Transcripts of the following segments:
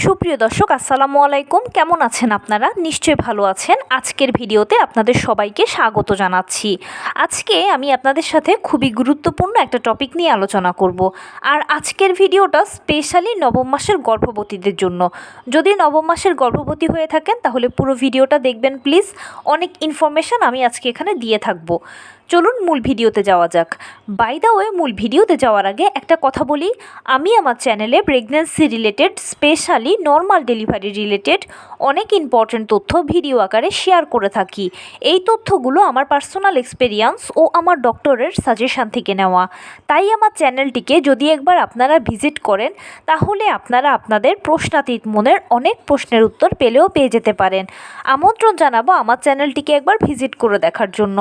সুপ্রিয় দর্শক, আসসালামু আলাইকুম। কেমন আছেন আপনারা? নিশ্চয়ই ভালো আছেন। আজকের ভিডিওতে আপনাদের সবাইকে স্বাগত জানাচ্ছি। আজকে আমি আপনাদের সাথে খুবই গুরুত্বপূর্ণ একটা টপিক নিয়ে আলোচনা করব। আর আজকের ভিডিওটা স্পেশালি নবম মাসের গর্ভবতীদের জন্য। যদি নবম মাসের গর্ভবতী হয়ে থাকেন তাহলে পুরো ভিডিওটা দেখবেন প্লিজ। অনেক ইনফরমেশান আমি আজকে এখানে দিয়ে থাকবো। চলুন মূল ভিডিওতে যাওয়া যাক। বাই দ্য ওয়ে, মূল ভিডিওতে যাওয়ার আগে একটা কথা বলি, আমি আমার চ্যানেলে pregnancy related, specially normal delivery related অনেক ইম্পর্ট্যান্ট তথ্য ভিডিও আকারে শেয়ার করে থাকি। এই তথ্যগুলো আমার পার্সোনাল এক্সপেরিয়েন্স ও আমার ডক্টরের সাজেশান থেকে নেওয়া। তাই আমার চ্যানেলটিকে যদি একবার আপনারা ভিজিট করেন তাহলে আপনারা আপনাদের প্রশ্নাতীত মনের অনেক প্রশ্নের উত্তর পেয়ে যেতে পারেন। আমন্ত্রণ জানাবো আমার চ্যানেলটিকে একবার ভিজিট করে দেখার জন্য।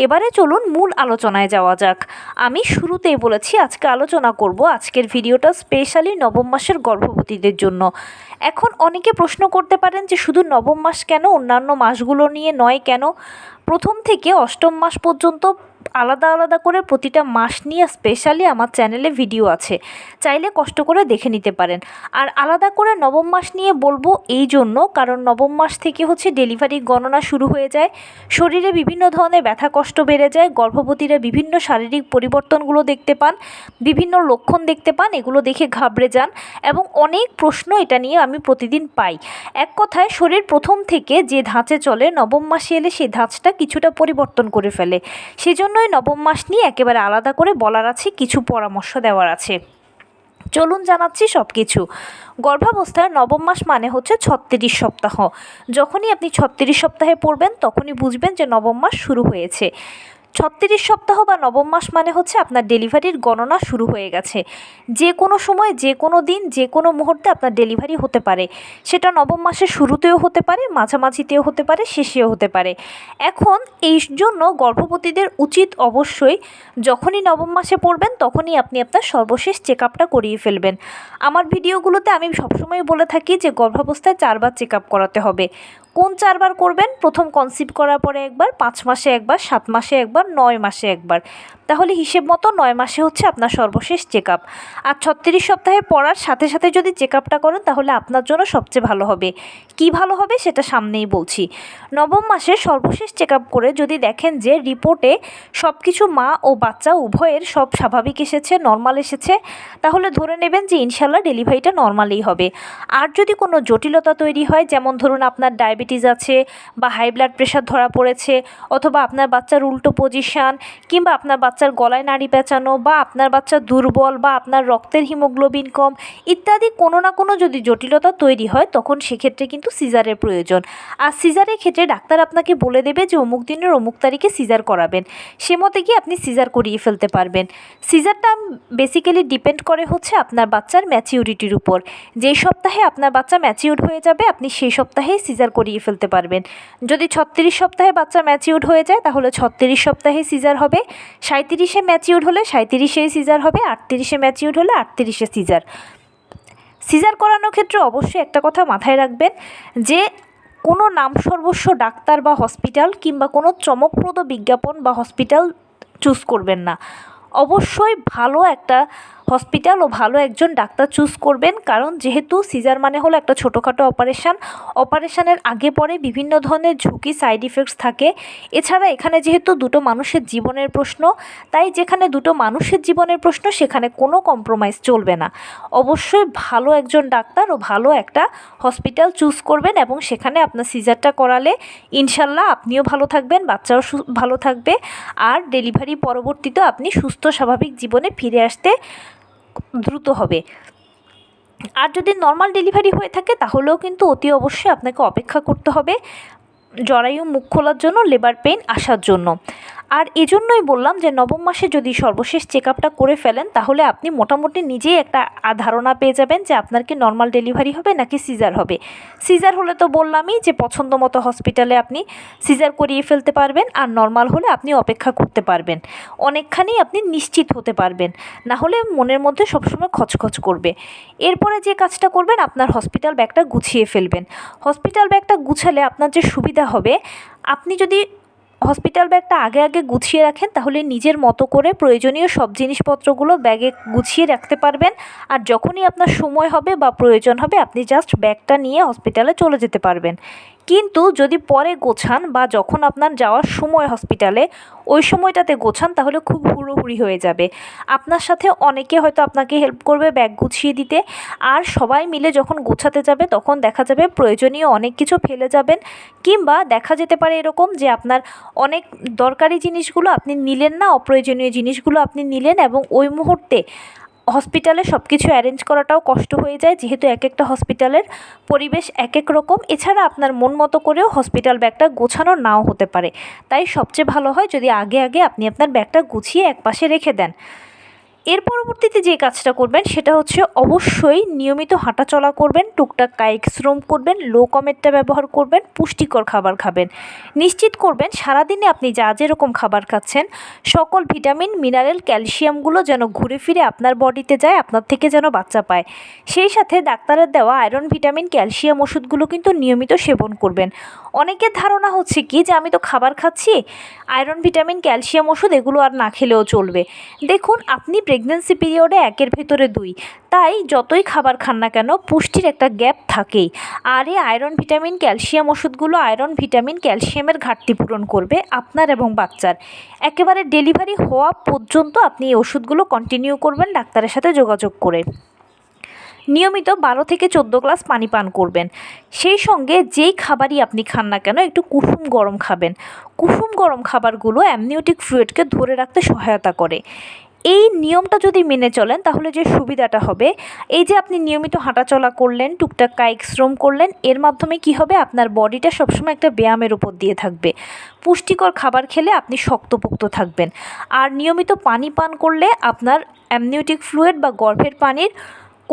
এবারে চলুন মূল আলোচনায় যাওয়া যাক। আমি শুরুতেই বলেছি আজকে আলোচনা করব, আজকের ভিডিওটা স্পেশালি নবম মাসের গর্ভবতীদের জন্য। এখন অনেকে প্রশ্ন করতে পারেন যে শুধু নবম মাস কেন, অন্যান্য মাসগুলো নিয়ে নয় কেন? প্রথম থেকে অষ্টম মাস পর্যন্ত আলাদা আলাদা করে প্রতিটা মাস নিয়ে স্পেশালি আমার চ্যানেলে ভিডিও আছে, চাইলে কষ্ট করে দেখে নিতে পারেন। আর আলাদা করে নবম মাস নিয়ে বলবো এই জন্য, কারণ নবম মাস থেকে ডেলিভারি গণনা শুরু হয়ে যায়। শরীরে বিভিন্ন ধরনের ব্যথা কষ্ট বেড়ে যায়, গর্ভবতীরা বিভিন্ন শারীরিক পরিবর্তনগুলো দেখতে পান, বিভিন্ন লক্ষণ দেখতে পান, এগুলো দেখে ঘাবড়ে যান এবং অনেক প্রশ্ন এটা নিয়ে আমি প্রতিদিন পাই। এক কথায় শরীর প্রথম থেকে যে ধাঁচে চলে, নবম মাসে এলে সেই ধাঁচটা কিছুটা পরিবর্তন করে ফেলে। সেজন্যই নবম মাস নিয়ে একেবারে আলাদা করে বলার আছে, কিছু পরামর্শ দেওয়ার আছে। চলুন জানাচ্ছি সব কিছু। গর্ভাবস্থার নবম মাস মানে হচ্ছে 36 সপ্তাহ। যখনই আপনি 36 সপ্তাহে পড়বেন তখনই বুঝবেন যে নবম মাস শুরু হয়েছে। 36 সপ্তাহ বা নবম মাস মানে হচ্ছে আপনার ডেলিভারির গণনা শুরু হয়ে গেছে। যে কোনো সময়, যে কোনো দিন, যে কোনো মুহূর্তে আপনার ডেলিভারি হতে পারে। সেটা নবম মাসের শুরুতেও হতে পারে, মাঝামাঝিতেও হতে পারে, শেষেও হতে পারে। এখন এই জন্য গর্ভবতীদের উচিত অবশ্যই যখনই নবম মাসে পড়বেন তখনই আপনি আপনার সর্বশেষ চেক আপটা করিয়ে ফেলবেন। আমার ভিডিওগুলোতে আমি সবসময় বলে থাকি যে গর্ভাবস্থায় 4 বার চেক আপ করাতে হবে। কোন 4 বার করবেন? প্রথম কনসিভ করার পরে একবার, 5 মাসে একবার, 7 মাসে একবার, 9 মাসে একবার। তাহলে হিসেব মতো 9 মাসে হচ্ছে আপনার সর্বশেষ চেক আপ। আর 36 সপ্তাহে পড়ার সাথে সাথে যদি চেক আপটা করেন তাহলে আপনার জন্য সবচেয়ে ভালো হবে। কি ভালো হবে সেটা সামনেই বলছি। নবম মাসে সর্বশেষ চেক আপ করে যদি দেখেন যে রিপোর্টে সব কিছু, মা ও বাচ্চা উভয়ের সব স্বাভাবিক এসেছে, নর্মাল এসেছে, তাহলে ধরে নেবেন যে ইনশাল্লাহ ডেলিভারিটা নর্মালই হবে। আর যদি কোনো জটিলতা তৈরি হয়, যেমন ধরুন আপনার ডায়াবেটিস আছে বা হাই ব্লাড প্রেশার ধরা পড়েছে, অথবা আপনার বাচ্চার উল্টো পজিশান, কিংবা আপনার বাচ্চার গলায় নাড়ি পেঁচানো, বা আপনার বাচ্চা দুর্বল, বা আপনার রক্তের হিমোগ্লোবিন কম, ইত্যাদি কোনো না কোনো যদি জটিলতা তৈরি হয় তখন সেক্ষেত্রে কিন্তু সিজারের প্রয়োজন। আর সিজারের ক্ষেত্রে ডাক্তার আপনাকে বলে দেবে যে অমুক দিনের অমুক তারিখে সিজার করাবেন, সে মতে গিয়ে আপনি সিজার করিয়ে ফেলতে পারবেন। সিজারটা বেসিক্যালি ডিপেন্ড করে হচ্ছে আপনার বাচ্চার ম্যাচিউরিটির উপর। যেই সপ্তাহে আপনার বাচ্চা ম্যাচিউরড হয়ে যাবে আপনি সেই সপ্তাহেই সিজার করিয়ে ফেলতে পারবেন। যদি 36 সপ্তাহে বাচ্চা ম্যাচিউরড হয়ে যায় তাহলে 36 সপ্তাহে সিজার হবে, 37-এ ম্যাচিউরড হলে 37-এ সিজার হবে, 38-এ ম্যাচিউরড হলে 38-এ সিজার। সিজার করানোর ক্ষেত্রে অবশ্যই একটা কথা মাথায় রাখবেন যে কোনো নামসর্বস্ব ডাক্তার বা হসপিটাল কিংবা কোনো চমকপ্রদ বিজ্ঞাপন বা হসপিটাল চুজ করবেন না। অবশ্যই ভালো একটা হসপিটাল ও ভালো একজন ডাক্তার চুজ করবেন, কারণ যেহেতু সিজার মানে হলো একটা ছোটোখাটো অপারেশানের আগে পরে বিভিন্ন ধরনের ঝুঁকি, সাইড ইফেক্টস থাকে। এছাড়া এখানে যেহেতু দুটো মানুষের জীবনের প্রশ্ন, তাই যেখানে দুটো মানুষের জীবনের প্রশ্ন সেখানে কোনো কম্প্রোমাইজ চলবে না। অবশ্যই ভালো একজন ডাক্তার ও ভালো একটা হসপিটাল চুজ করবেন এবং সেখানে আপনার সিজারটা করালে ইনশাল্লাহ আপনিও ভালো থাকবেন, বাচ্চাও ভালো থাকবে, আর ডেলিভারি পরবর্তীতে আপনি সুস্থ স্বাভাবিক জীবনে ফিরে আসতে দ্রুত হবে। আর যদি নর্মাল ডেলিভারি হয়ে থাকে তাহলেও কিন্তু অতি অবশ্যই আপনাকে অপেক্ষা করতে হবে জরায়ু মুখ খোলার জন্য, লেবার পেইন আসার জন্য। আর এজন্যই বললাম যে নবম মাসে যদি সর্বশেষ চেক আপটা করে ফেলেন তাহলে আপনি মোটামুটি নিজেই একটা ধারণা পেয়ে যাবেন যে আপনার কি নর্মাল ডেলিভারি হবে নাকি সিজার হবে। সিজার হলে তো বললামই যে পছন্দ মতো হসপিটালে আপনি সিজার করিয়ে ফেলতে পারবেন, আর নর্মাল হলে আপনি অপেক্ষা করতে পারবেন। অনেকখানি আপনি নিশ্চিত হতে পারবেন, না হলে মনের মধ্যে সবসময় খচখচ করবে। এরপরে যে কাজটা করবেন, আপনার হসপিটাল ব্যাগটা গুছিয়ে ফেলবেন। হসপিটাল ব্যাগটা গুছালে আপনার যে সুবিধা হবে, আপনি যদি হসপিটাল ব্যাগটা আগে আগে গুছিয়ে রাখেন, তাহলে নিজের মতো করে প্রয়োজনীয় সব জিনিসপত্রগুলো ব্যাগে গুছিয়ে রাখতে পারবেন। আর যখনই আপনার সময় হবে বা প্রয়োজন হবে আপনি জাস্ট ব্যাগটা নিয়ে হসপিটালে চলে যেতে পারবেন। কিন্তু যদি পরে গোছান বা যখন আপনার যাওয়ার সময় হসপিটালে ওই সময়টাতে গোছান, তাহলে খুব হুড়োহুড়ি হয়ে যাবে। আপনার সাথে অনেকে হয়তো আপনাকে হেল্প করবে ব্যাগ গুছিয়ে দিতে, আর সবাই মিলে যখন গোছাতে যাবে তখন দেখা যাবে প্রয়োজনীয় অনেক কিছু ফেলে যাবেন, কিংবা দেখা যেতে পারে এরকম যে আপনার অনেক দরকারি জিনিসগুলো আপনি নিলেন না, অপ্রয়োজনীয় জিনিসগুলো আপনি নিলেন, এবং ওই মুহূর্তে হসপিটালে সব কিছু অ্যারেঞ্জ করাটাও কষ্ট হয়ে যায়, যেহেতু এক একটা হসপিটালের পরিবেশ এক এক রকম। এছাড়া আপনার মন মতো করেও হসপিটাল ব্যাগটা গোছানো নাও হতে পারে। তাই সবচেয়ে ভালো হয় যদি আগে আগে আপনি আপনার ব্যাগটা গুছিয়ে একপাশে রেখে দেন। এর পরবর্তীতে যে কাজটা করবেন সেটা হচ্ছে অবশ্যই নিয়মিত হাঁটাচলা করবেন, টুকটাক কায়িক শ্রম করবেন, লো কমেটটা ব্যবহার করবেন, পুষ্টিকর খাবার খাবেন। নিশ্চিত করবেন সারাদিনে আপনি যা যেরকম খাবার খাচ্ছেন সকল ভিটামিন, মিনারেল, ক্যালসিয়ামগুলো যেন ঘুরে ফিরে আপনার বডিতে যায়, আপনার থেকে যেন বাচ্চা পায়। সেই সাথে ডাক্তারের দেওয়া আয়রন, ভিটামিন, ক্যালসিয়াম ওষুধগুলো কিন্তু নিয়মিত সেবন করবেন। অনেকের ধারণা হচ্ছে কি যে আমি তো খাবার খাচ্ছি, আয়রন, ভিটামিন, ক্যালসিয়াম ওষুধ এগুলো আর না খেলেও চলবে। দেখুন, আপনি প্রেগন্যান্সি পিরিয়ডে একের ভেতরে দুই, তাই যতই খাবার খান না কেন পুষ্টির একটা গ্যাপ থাকেই। আর এই আয়রন, ভিটামিন, ক্যালসিয়াম ওষুধগুলো আয়রন, ভিটামিন, ক্যালসিয়ামের ঘাটতি পূরণ করবে আপনার এবং বাচ্চার। একেবারে ডেলিভারি হওয়া পর্যন্ত আপনি এই ওষুধগুলো কন্টিনিউ করবেন ডাক্তারের সাথে যোগাযোগ করে। নিয়মিত 12 থেকে 14 গ্লাস পানি পান করবেন। সেই সঙ্গে যেই খাবারই আপনি খান না কেন একটু কুসুম গরম খাবেন। কুসুম গরম খাবারগুলো অ্যামনিওটিক ফ্লুইডকে ধরে রাখতে সহায়তা করে। এই নিয়মটা যদি মেনে চলেন তাহলে যে সুবিধাটা হবে, এই যে আপনি নিয়মিত হাঁটাচলা করলেন, টুকটাক কায়িক শ্রম করলেন, এর মাধ্যমে কি হবে, আপনার বডিটা সবসময় একটা ব্যায়ামের উপর দিয়ে থাকবে। পুষ্টিকর খাবার খেলে আপনি শক্তপোক্ত থাকবেন। আর নিয়মিত পানি পান করলে আপনার অ্যামনিওটিক ফ্লুইড বা গর্ভের পানির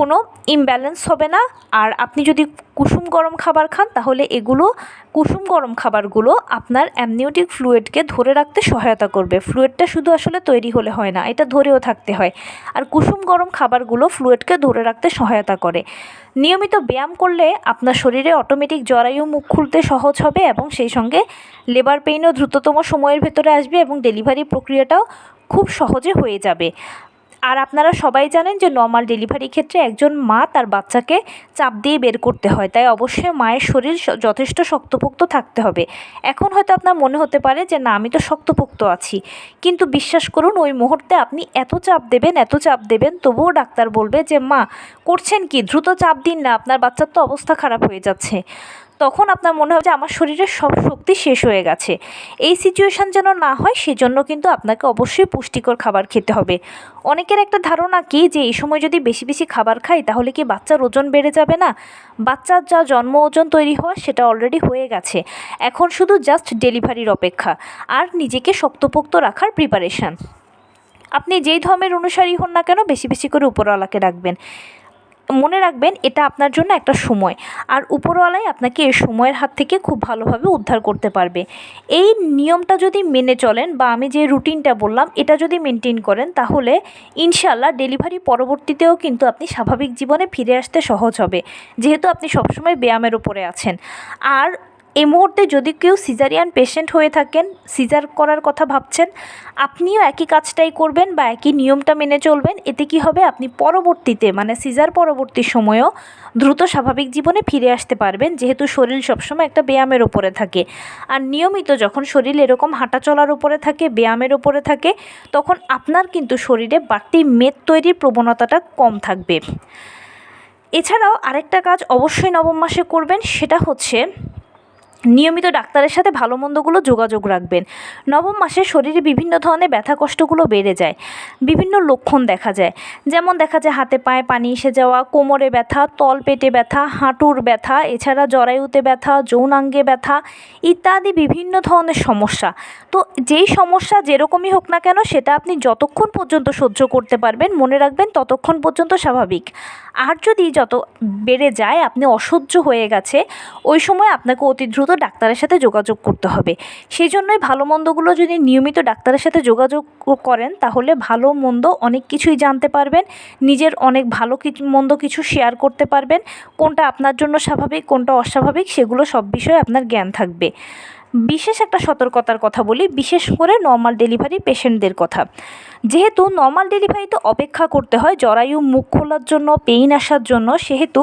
কোনো ইমব্যালেন্স হবে না। আর আপনি যদি কুসুম গরম খাবার খান তাহলে এগুলো, কুসুম গরম খাবারগুলো আপনার অ্যামনিওটিক ফ্লুইডকে ধরে রাখতে সহায়তা করবে। ফ্লুইডটা শুধু আসলে তৈরি হলে হয় না, এটা ধরেও থাকতে হয়। আর কুসুম গরম খাবারগুলো ফ্লুইডকে ধরে রাখতে সহায়তা করে। নিয়মিত ব্যায়াম করলে আপনার শরীরে অটোমেটিক জরায়ু মুখ খুলতে সহজ হবে, এবং সেই সঙ্গে লেবার পেইনও দ্রুততম সময়ের ভেতরে আসবে, এবং ডেলিভারি প্রক্রিয়াটাও খুব সহজে হয়ে যাবে। আর আপনারা সবাই জানেন যে নর্মাল ডেলিভারি ক্ষেত্রে একজন মা তার বাচ্চাকে চাপ দিয়ে বের করতে হয়, তাই অবশ্যই মায়ের শরীর যথেষ্ট শক্তপোক্ত থাকতে হবে। এখন হয়তো আপনার মনে হতে পারে যে না, আমি তো শক্তপোক্ত আছি, কিন্তু বিশ্বাস করুন ওই মুহূর্তে আপনি এত চাপ দেবেন তবুও ডাক্তার বলবে যে মা করছেন কি, দ্রুত চাপ দিন না, আপনার বাচ্চার তো অবস্থা খারাপ হয়ে যাচ্ছে। তখন আপনার মনে হবে যে আমার শরীরের সব শক্তি শেষ হয়ে গেছে। এই সিচুয়েশান যেন না হয় সেজন্য কিন্তু আপনাকে অবশ্যই পুষ্টিকর খাবার খেতে হবে। অনেকের একটা ধারণা কি যে এই সময় যদি বেশি বেশি খাবার খাই তাহলে কি বাচ্চার ওজন বেড়ে যাবে না। বাচ্চার যা জন্ম ওজন তৈরি হওয়া সেটা অলরেডি হয়ে গেছে, এখন শুধু জাস্ট ডেলিভারির অপেক্ষা আর নিজেকে শক্তপোক্ত রাখার প্রিপারেশান। আপনি যেই ধর্মের অনুসারী হন না কেন বেশি বেশি করে উপরওয়ালাকে রাখবেন। মনে রাখবেন এটা আপনার জন্য একটা সময়, আর উপরওয়ালাই আপনাকে এই সময়ের হাত থেকে খুব ভালোভাবে উদ্ধার করতে পারবে। এই নিয়মটা যদি মেনে চলেন বা আমি যে রুটিনটা বললাম এটা যদি মেনটেন করেন তাহলে ইনশাল্লাহ ডেলিভারি পরবর্তীতেও কিন্তু আপনি স্বাভাবিক জীবনে ফিরে আসতে সহজ হবে, যেহেতু আপনি সবসময় ব্যায়ামের উপরে আছেন। আর এই মুহূর্তে যদি কেউ সিজারিয়ান পেশেন্ট হয়ে থাকেন, সিজার করার কথা ভাবছেন, আপনিও একই কাজটাই করবেন বা একই নিয়মটা মেনে চলবেন। এতে কি হবে, আপনি পরবর্তীতে মানে সিজার পরবর্তী সময়েও দ্রুত স্বাভাবিক জীবনে ফিরে আসতে পারবেন, যেহেতু শরীর সবসময় একটা ব্যায়ামের উপরে থাকে। আর নিয়মিত যখন শরীর এরকম হাঁটা চলার উপরে থাকে, ব্যায়ামের উপরে থাকে, তখন আপনার কিন্তু শরীরে বাড়তি মেদ তৈরির প্রবণতাটা কম থাকবে। এছাড়াও আরেকটা কাজ অবশ্যই নবম মাসে করবেন, সেটা হচ্ছে নিয়মিত ডাক্তারের সাথে ভালো মন্দগুলো যোগাযোগ রাখবেন। নবম মাসে শরীরে বিভিন্ন ধরনের ব্যথা কষ্টগুলো বেড়ে যায়, বিভিন্ন লক্ষণ দেখা যায়, যেমন দেখা যায় হাতে পায়ে পানি এসে যাওয়া, কোমরে ব্যথা, তল পেটে ব্যথা, হাঁটুর ব্যথা, এছাড়া জরায়ুতে ব্যথা, যৌনাঙ্গে ব্যথা ইত্যাদি বিভিন্ন ধরনের সমস্যা। তো যেই সমস্যা যেরকমই হোক না কেন সেটা আপনি যতক্ষণ পর্যন্ত সহ্য করতে পারবেন মনে রাখবেন ততক্ষণ পর্যন্ত স্বাভাবিক। আর যদি যত বেড়ে যায়, আপনি অসহ্য হয়ে গেছে, ওই সময় আপনাকে অতি দ্রুত ডাক্তারের সাথে যোগাযোগ করতে হবে। সেই জন্যই ভালো মন্দগুলো যদি নিয়মিত ডাক্তারের সাথে যোগাযোগ করেন তাহলে ভালো মন্দ অনেক কিছুই জানতে পারবেন, নিজের অনেক ভালো মন্দ কিছু শেয়ার করতে পারবেন, কোনটা আপনার জন্য স্বাভাবিক কোনটা অস্বাভাবিক সেগুলো সব বিষয়ে আপনার জ্ঞান থাকবে। বিশেষ একটা সতর্কতার কথা বলি, বিশেষ করে নর্মাল ডেলিভারি পেশেন্টদের কথা। যেহেতু নর্মাল ডেলিভারিতে অপেক্ষা করতে হয় জরায়ু মুখ খোলার জন্য, পেইন আসার জন্য, সেহেতু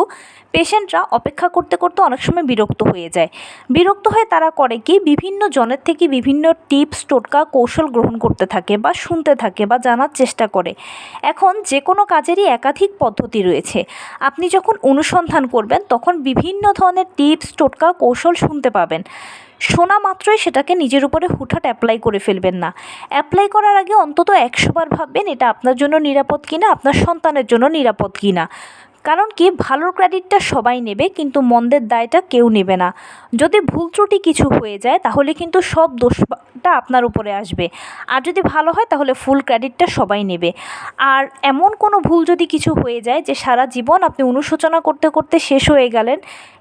পেশেন্টরা অপেক্ষা করতে করতে অনেক সময় বিরক্ত হয়ে যায়। বিরক্ত হয়ে তারা করে কি, বিভিন্ন জনের থেকে বিভিন্ন টিপস, টোটকা, কৌশল গ্রহণ করতে থাকে বা শুনতে থাকে বা জানার চেষ্টা করে। এখন যে কোনো কাজেরই একাধিক পদ্ধতি রয়েছে। আপনি যখন অনুসন্ধান করবেন তখন বিভিন্ন ধরনের টিপস, টোটকা, কৌশল শুনতে পাবেন। শোনা মাত্রই সেটাকে নিজের উপরে হুটহাট অ্যাপ্লাই করে ফেলবেন না। অ্যাপ্লাই করার আগে অন্তত 100 বার ভাববেন এটা আপনার জন্য নিরাপদ কিনা, আপনার সন্তানের জন্য নিরাপদ কিনা। কারণ কি, ভালোর ক্রেডিটটা সবাই নেবে কিন্তু মন্দের দায়টা কেউ নেবে না। যদি ভুল ত্রুটি কিছু হয়ে যায় তাহলে কিন্তু সব দোষটা আপনার উপরে আসবে, আর যদি ভালো হয় তাহলে ফুল ক্রেডিটটা সবাই নেবে। আর এমন কোনো ভুল যদি কিছু হয়ে যায় যে সারা জীবন আপনি অনুশোচনা করতে করতে শেষ হয়ে গেলেন,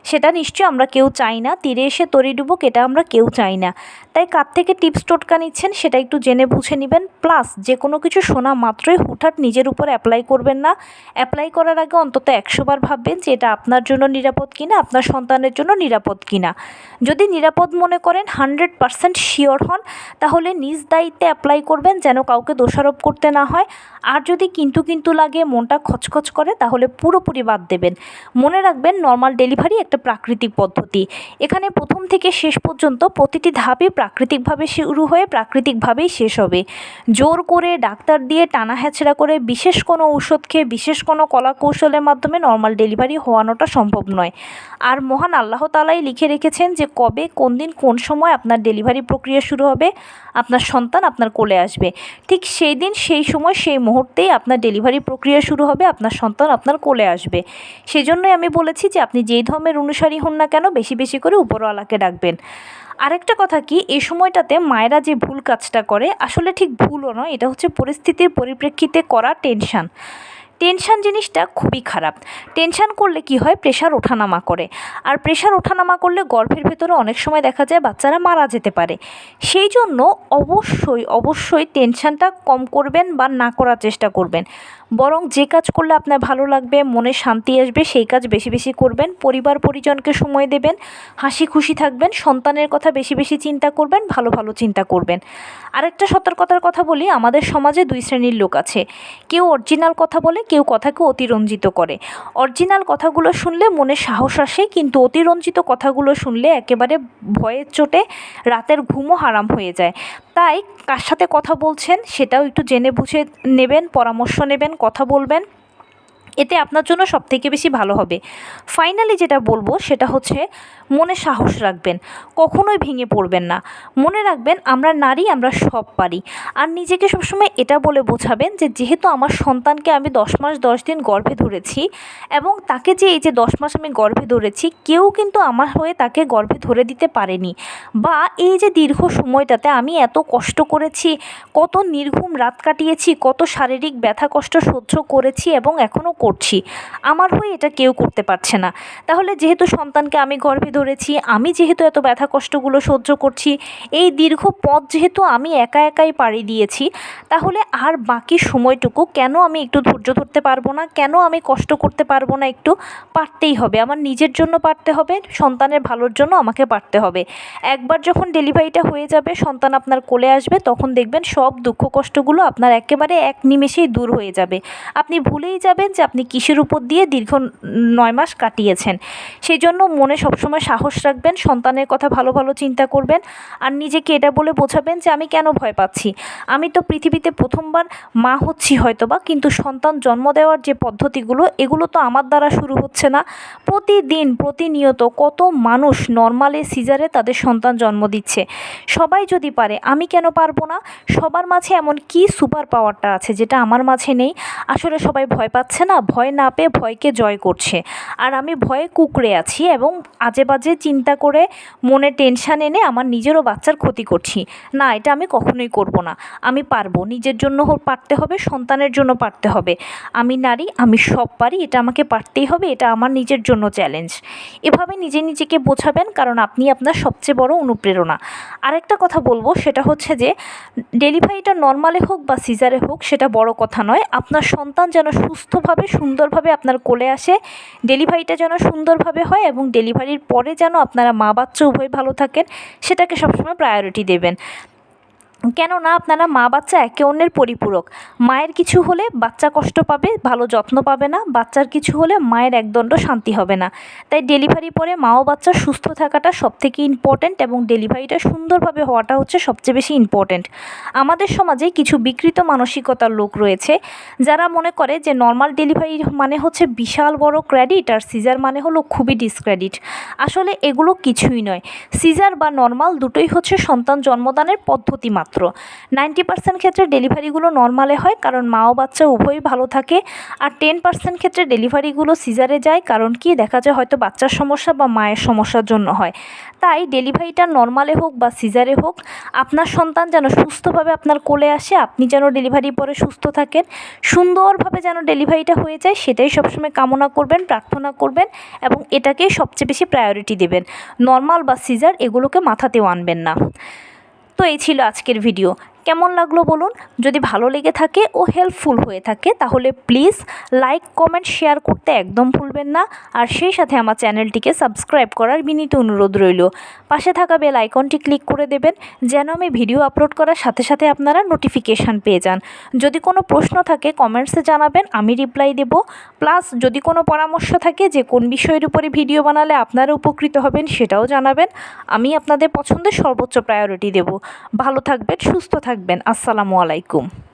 সেটা নিশ্চয়ই আমরা কেউ চাই না। তীরে এসে তরি ডুবুক, এটা আমরা কেউ চাই না। তাই কার থেকে টিপস টোটকা নিচ্ছেন সেটা একটু জেনে বুঝে নেবেন। প্লাস যে কোনো কিছু শোনা মাত্রই হুটহাট নিজের উপর অ্যাপ্লাই করবেন না। অ্যাপ্লাই করার আগে অন্তত 100 বার ভাববেন যে এটা আপনার জন্য নিরাপদ কিনা, আপনার সন্তানের জন্য নিরাপদ কিনা। যদি নিরাপদ মনে করেন, 100% শিওর হন, তাহলে নিজ দায়িত্বে অ্যাপ্লাই করবেন যেন কাউকে দোষারোপ করতে না হয়। আর যদি কিন্তু লাগে, মনটা খচখচ করে, তাহলে পুরোপুরি বাদ দেবেন। মনে রাখবেন নর্মাল ডেলিভারি একটা প্রাকৃতিক পদ্ধতি। এখানে প্রথম থেকে শেষ পর্যন্ত প্রতিটি ধাপই প্রাকৃতিকভাবে শুরু হয়ে প্রাকৃতিকভাবেই শেষ হবে। জোর করে, ডাক্তার দিয়ে, টানা হ্যাচড়া করে, বিশেষ কোনো ঔষধ খেয়ে, বিশেষ কোনো কলা কৌশলের মাধ্যমে নর্মাল ডেলিভারি হওয়ানোটা সম্ভব নয়। আর মহান আল্লাহ তাআলাই লিখে রেখেছেন যে কবে, কোন দিন, কোন সময় আপনার ডেলিভারি প্রক্রিয়া শুরু হবে, আপনার সন্তান আপনার কোলে আসবে। ঠিক সেই দিন, সেই সময়, সেই মুহূর্তেই আপনার ডেলিভারি প্রক্রিয়া শুরু হবে, আপনার সন্তান আপনার কোলে আসবে। সেজন্যই আমি বলেছি যে আপনি যেই ধর্মের অনুসারী হন না কেন, বেশি বেশি করে উপরওয়ালাকে ডাকবেন। আরেকটা কথা কি, এই সময়টাতে মায়েরা যে ভুল কাজটা করে, আসলে ঠিক ভুলও নয়, এটা হচ্ছে পরিস্থিতির পরিপ্রেক্ষিতে করা টেনশান। টেনশান জিনিসটা খুবই খারাপ। টেনশান করলে কি হয়, প্রেশার ওঠানামা করে। আর প্রেশার ওঠানামা করলে গর্ভের ভেতরে অনেক সময় দেখা যায় বাচ্চারা মারা যেতে পারে। সেই জন্য অবশ্যই টেনশানটা কম করবেন বা না করার চেষ্টা করবেন। বরং যে কাজ করলে আপনার ভালো লাগবে, মনে শান্তি আসবে, সেই কাজ বেশি বেশি করবেন। পরিবার পরিজনকে সময় দেবেন, হাসি খুশি থাকবেন, সন্তানের কথা বেশি বেশি চিন্তা করবেন, ভালো ভালো চিন্তা করবেন। আরেকটা সতর্কতার কথা বলি, আমাদের সমাজে 2 শ্রেণীর লোক আছে। কেউ অরিজিনাল কথা বলে, কেউ কথাকে অতিরঞ্জিত করে। অরিজিনাল কথাগুলো শুনলে মনে সাহস আসে, কিন্তু অতিরঞ্জিত কথাগুলো শুনলে একেবারে ভয়ের চোটে রাতের ঘুমও হারাম হয়ে যায়। তাই কার সাথে কথা বলছেন সেটাও একটু জেনে বুঝে নেবেন, পরামর্শ নেবেন, কথা বলবেন। এতে আপনার জন্য সবথেকে বেশি ভালো হবে। ফাইনালি যেটা বলবো সেটা হচ্ছে, মনে সাহস রাখবেন, কখনোই ভেঙে পড়বেন না। মনে রাখবেন আমরা নারী, আমরা সব পারি। আর নিজেকে সবসময় এটা বলে বোঝাবেন যে যেহেতু আমার সন্তানকে আমি 10 মাস 10 দিন গর্ভে ধরেছি, এবং তাকে যে এই যে 10 মাস আমি গর্ভে ধরেছি, কেউ কিন্তু আমার হয়ে তাকে গর্ভে ধরে দিতে পারেনি। বা এই যে দীর্ঘ সময়টাতে আমি এত কষ্ট করেছি, কত নির্ঘুম রাত কাটিয়েছি, কত শারীরিক ব্যথা কষ্ট সহ্য করেছি এবং এখনও করছি, আমার হয়ে এটা কেউ করতে পারছে না। তাহলে যেহেতু সন্তানকে আমি গর্ভে ধরেছি, আমি যেহেতু এত ব্যথা কষ্টগুলো সহ্য করছি, এই দীর্ঘ পথ যেহেতু আমি একাই পাড়ি দিয়েছি, তাহলে আর বাকি সময়টুকু কেন আমি একটু ধৈর্য ধরতে পারবো না, কেন আমি কষ্ট করতে পারবো না? একটু পারতেই হবে, আমার নিজের জন্য পারতে হবে, সন্তানের ভালোর জন্য আমাকে পারতে হবে। একবার যখন ডেলিভারিটা হয়ে যাবে, সন্তান আপনার কোলে আসবে, তখন দেখবেন সব দুঃখ কষ্টগুলো আপনার একেবারে এক নিমেষেই দূর হয়ে যাবে। আপনি ভুলেই যাবেন যে আপনি কিসের উপর দিয়ে দীর্ঘ 9 মাস কাটিয়েছেন। সেই জন্য মনে সবসময় সাহস রাখবেন, সন্তানের কথা ভালো ভালো চিন্তা করবেন। আর নিজেকে এটা বলে বোঝাবেন যে আমি কেন ভয় পাচ্ছি, আমি তো পৃথিবীতে প্রথমবার মা হচ্ছি হয়তোবা, কিন্তু সন্তান জন্ম দেওয়ার যে পদ্ধতিগুলো, এগুলো তো আমার দ্বারা শুরু হচ্ছে না। প্রতিদিন প্রতিনিয়ত কত মানুষ নর্মালে, সিজারে তাদের সন্তান জন্ম দিচ্ছে। সবাই যদি পারে, আমি কেন পারবো না? সবার মাঝে এমন কি সুপার পাওয়ারটা আছে যেটা আমার মাঝে নেই? আসলে সবাই ভয় পাচ্ছে না, ভয় না পেয়ে ভয়কে জয় করছে। আর আমি ভয়ে কুঁকড়ে আছি এবং আজে বাজে চিন্তা করে মনে টেনশান এনে আমার নিজেরও বাচ্চার ক্ষতি করছি। না, এটা আমি কখনোই করব না। আমি পারবো, নিজের জন্য পারতে হবে, সন্তানের জন্য পারতে হবে। আমি নারী, আমি সব পারি, এটা আমাকে পারতেই হবে, এটা আমার নিজের জন্য চ্যালেঞ্জ। এভাবে নিজেকে বোঝাবেন, কারণ আপনি আপনার সবচেয়ে বড় অনুপ্রেরণা। আরেকটা কথা বলবো, সেটা হচ্ছে যে ডেলিভারিটা নর্মালে হোক বা সিজারে হোক, সেটা বড় কথা নয়। আপনার সন্তান যেন সুস্থভাবে সুন্দরভাবে আপনার কোলে আসে, ডেলিভারিটা যেন সুন্দরভাবে হয় এবং ডেলিভারির পরে যেন আপনারা মা বাচ্চা উভয় ভালো থাকেন, সেটাকে সবসময় প্রায়োরিটি দেবেন। কেননা আপনারা মা বাচ্চা একে অন্যের পরিপূরক। মায়ের কিছু হলে বাচ্চা কষ্ট পাবে, ভালো যত্ন পাবে না, বাচ্চার কিছু হলে মায়ের একদণ্ড শান্তি হবে না। তাই ডেলিভারি পরে মা ও বাচ্চা সুস্থ থাকাটা সবথেকে ইম্পর্ট্যান্ট এবং ডেলিভারিটা সুন্দরভাবে হওয়াটা হচ্ছে সবচেয়ে বেশি ইম্পর্ট্যান্ট। আমাদের সমাজে কিছু বিকৃত মানসিকতার লোক রয়েছে যারা মনে করে যে নর্মাল ডেলিভারি মানে হচ্ছে বিশাল বড় ক্রেডিট আর সিজার মানে হলো খুবই ডিসক্রেডিট। আসলে এগুলো কিছুই নয়। সিজার বা নর্মাল দুটোই হচ্ছে সন্তান জন্মদানের পদ্ধতি মাত্র। 90% ক্ষেত্রে ডেলিভারিগুলো নর্মালে হয় কারণ মা ও বাচ্চা উভয়ই ভালো থাকে, আর 10% ক্ষেত্রে ডেলিভারিগুলো সিজারে যায় কারণ কি দেখা যায় হয়তো বাচ্চার সমস্যা বা মায়ের সমস্যার জন্য হয়। তাই ডেলিভারিটা নর্মালে হোক বা সিজারে হোক, আপনার সন্তান যেন সুস্থভাবে আপনার কোলে আসে, আপনি যেন ডেলিভারি পরে সুস্থ থাকেন, সুন্দরভাবে যেন ডেলিভারিটা হয়ে যায়, সেটাই সবসময় কামনা করবেন, প্রার্থনা করবেন এবং এটাকেই সবচেয়ে বেশি প্রায়োরিটি দেবেন। নর্মাল বা সিজার এগুলোকে মাথাতেও আনবেন না। তো এই ছিল আজকের ভিডিও। কেমন লাগলো বলুন। যদি ভালো লেগে থাকে ও হেল্পফুল হয়ে থাকে তাহলে প্লিজ লাইক, কমেন্ট, শেয়ার করতে একদম ভুলবেন না। আর সেই সাথে আমার চ্যানেলটিকে সাবস্ক্রাইব করার বিনীত অনুরোধ রইল। পাশে থাকা বেল আইকনটি ক্লিক করে দেবেন যেন আমি ভিডিও আপলোড করার সাথে সাথে আপনারা নোটিফিকেশান পেয়ে যান। যদি কোনো প্রশ্ন থাকে কমেন্টসে জানাবেন, আমি রিপ্লাই দেব। প্লাস যদি কোনো পরামর্শ থাকে যে কোন বিষয়ের উপরে ভিডিও বানালে আপনারা উপকৃত হবেন সেটাও জানাবেন। আমি আপনাদের পছন্দের সর্বোচ্চ প্রায়োরিটি দেব। ভালো থাকবেন, সুস্থ থাকবেন। আসসালামু আলাইকুম।